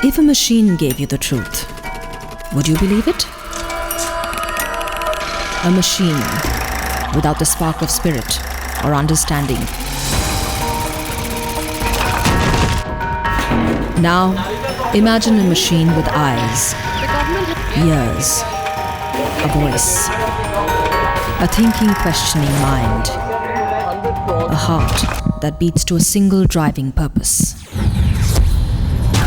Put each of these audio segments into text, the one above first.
If a machine gave you the truth, would you believe it? A machine without the spark of spirit or understanding. Now, imagine a machine with eyes, ears, a voice, a thinking, questioning mind, a heart that beats to a single driving purpose.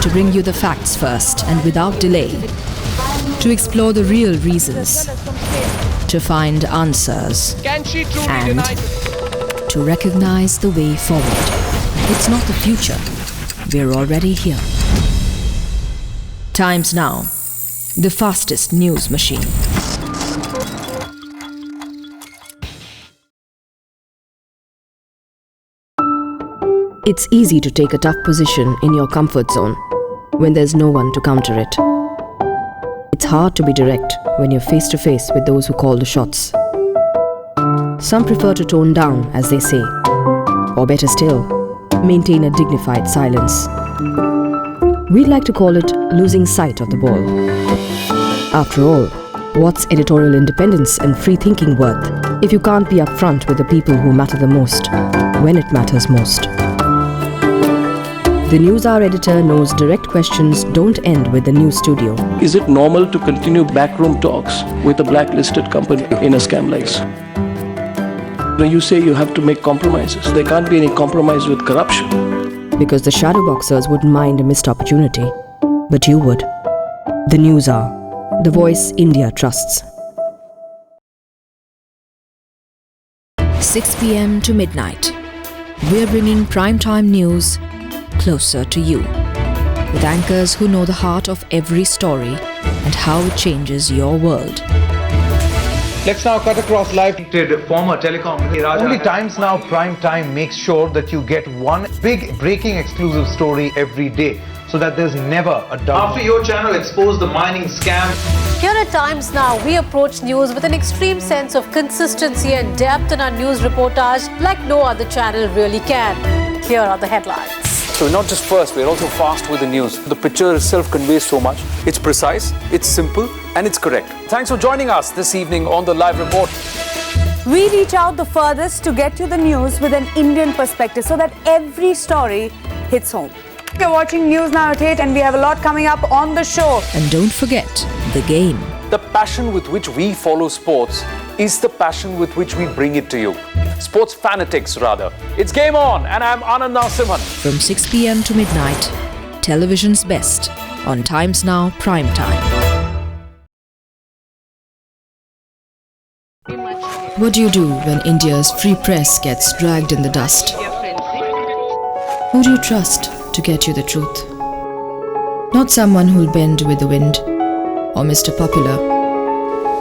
To bring you the facts first and without delay, to explore the real reasons, to find answers, and to recognize the way forward. It's not the future, we're already here. Times Now, the fastest news machine. It's easy to take a tough position in your comfort zone when there's no one to counter it. It's hard to be direct when you're face to face with those who call the shots. Some prefer to tone down, as they say, or better still, maintain a dignified silence. We'd like to call it losing sight of the ball. After all, what's editorial independence and free thinking worth if you can't be upfront with the people who matter the most, when it matters most? The News Hour editor knows direct questions don't end with the news studio. Is it normal to continue backroom talks with a blacklisted company in a scam like this? When you say you have to make compromises, there can't be any compromise with corruption. Because the shadow boxers wouldn't mind a missed opportunity, but you would. The News Hour, the voice India trusts. 6 p.m. to midnight. We're bringing primetime news closer to you, with anchors who know the heart of every story and how it changes your world. Let's now cut across live. Former telecom. Only Times Now Prime Time makes sure that you get one big breaking exclusive story every day, so that there's never a doubt. After your channel exposed the mining scam. Here at Times Now, we approach news with an extreme sense of consistency and depth in our news reportage like no other channel really can. Here are the headlines. So we're not just first, we're also fast with the news. The picture itself conveys so much. It's precise, it's simple, and it's correct. Thanks for joining us this evening on the Live Report. We reach out the furthest to get you the news with an Indian perspective so that every story hits home. You're watching News Now at 8 and we have a lot coming up on the show. And don't forget the game. The passion with which we follow sports is the passion with which we bring it to you. Sports fanatics, rather. It's game on, and I'm Anand Simhan. From 6 p.m. to midnight, television's best on Times Now Prime Time. What do you do when India's free press gets dragged in the dust? Who do you trust to get you the truth? Not someone who'll bend with the wind or Mr. Popular.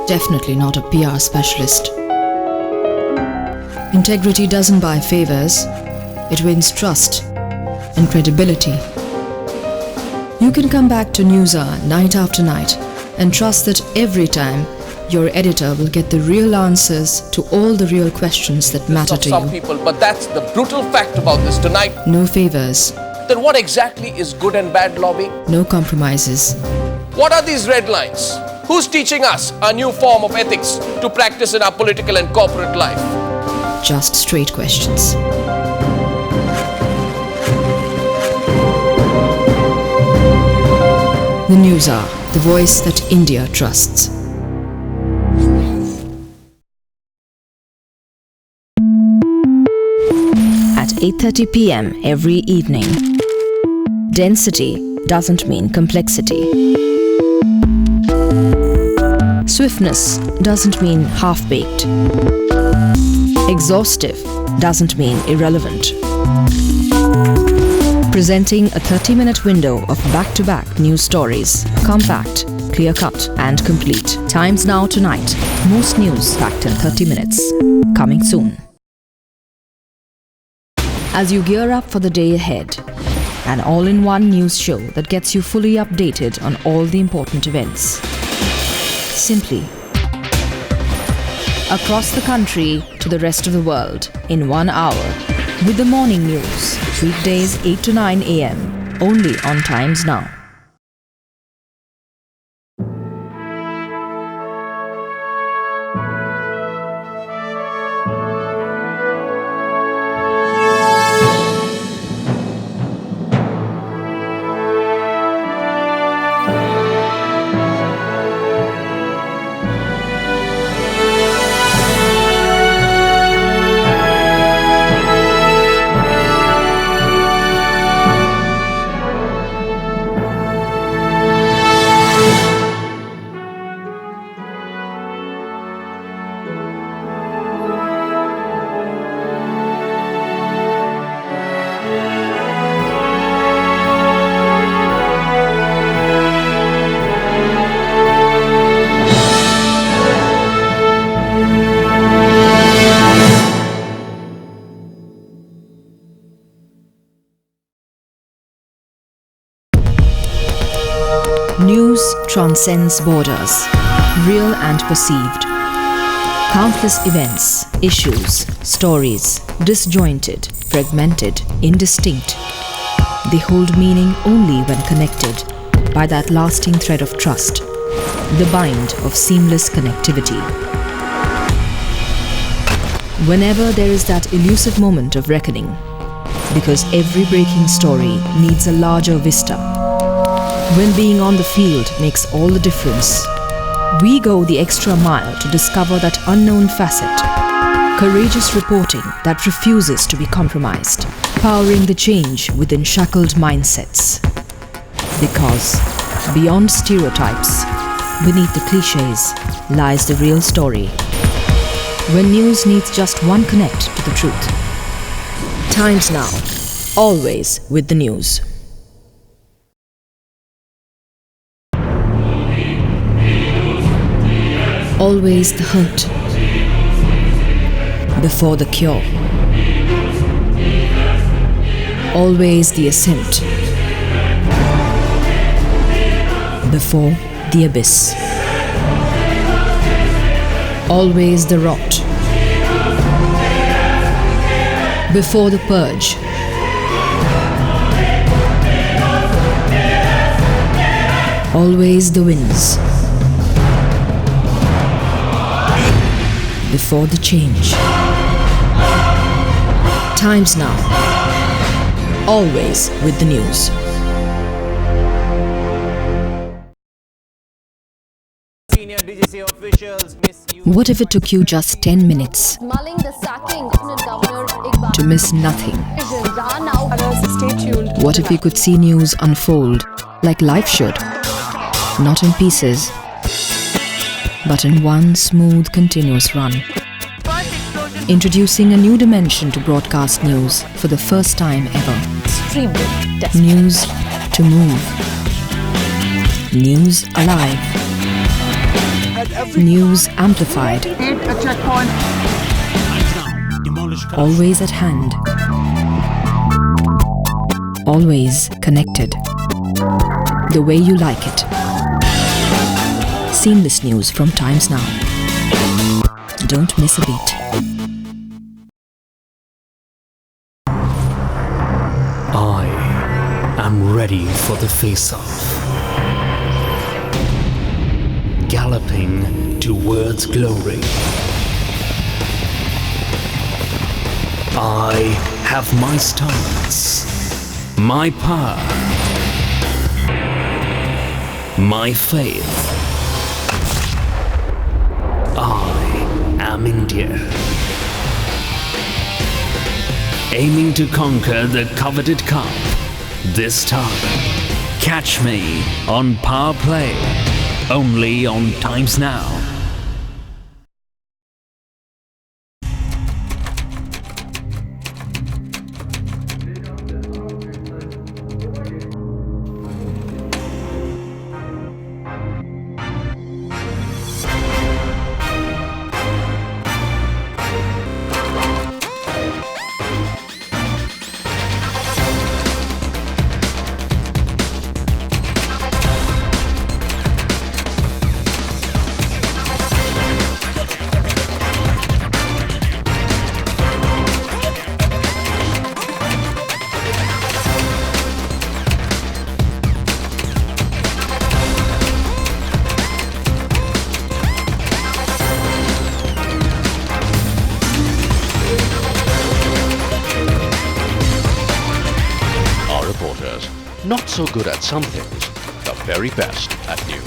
Definitely not a PR specialist. Integrity doesn't buy favors, it wins trust and credibility. You can come back to News Hour night after night and trust that every time your editor will get the real answers to all the real questions that matter to some you. People, but that's the brutal fact about this tonight. No favors. Then what exactly is good and bad lobbying? No compromises. What are these red lines? Who's teaching us a new form of ethics to practice in our political and corporate life? Just straight questions. The News Hour, the voice that India trusts. At 8:30 p.m. every evening. Density doesn't mean complexity. Swiftness doesn't mean half-baked. Exhaustive doesn't mean irrelevant. Presenting a 30-minute window of back-to-back news stories. Compact, clear-cut and complete. Times Now tonight. Most news packed in 30 minutes. Coming soon. As you gear up for the day ahead, an all-in-one news show that gets you fully updated on all the important events. Simply. Across the country to the rest of the world in 1 hour with the morning news, weekdays 8 to 9 a.m. only on Times Now. transcends borders, real and perceived. Countless events, issues, stories, disjointed, fragmented, indistinct. They hold meaning only when connected by that lasting thread of trust, the bind of seamless connectivity. Whenever there is that elusive moment of reckoning, because every breaking story needs a larger vista. When being on the field makes all the difference, we go the extra mile to discover that unknown facet. Courageous reporting that refuses to be compromised, powering the change within shackled mindsets. Because beyond stereotypes, beneath the cliches, lies the real story. When news needs just one connect to the truth. Times Now, always with the news. Always the hurt before the cure. Always the ascent before the abyss. Always the rot before the purge. Always the winds before the change. Times Now, always with the news. What if it took you just 10 minutes mulling the sacking Lieutenant Governor Iqbal. to miss nothing? Stay tuned. What if you could see news unfold like life should? Not in pieces, but in one smooth, continuous run. Introducing a new dimension to broadcast news for the first time ever. Extremely desperate. News to move. News alive. News amplified. Always at hand. Always connected. The way you like it. Seamless news from Times Now. Don't miss a beat. I am ready for the face-off. Galloping towards glory. I have my stance, my power, my faith. I am India. Aiming to conquer the coveted cup. This time, catch me on Power Play. Only on Times Now. Not so good at some things, the very best at news.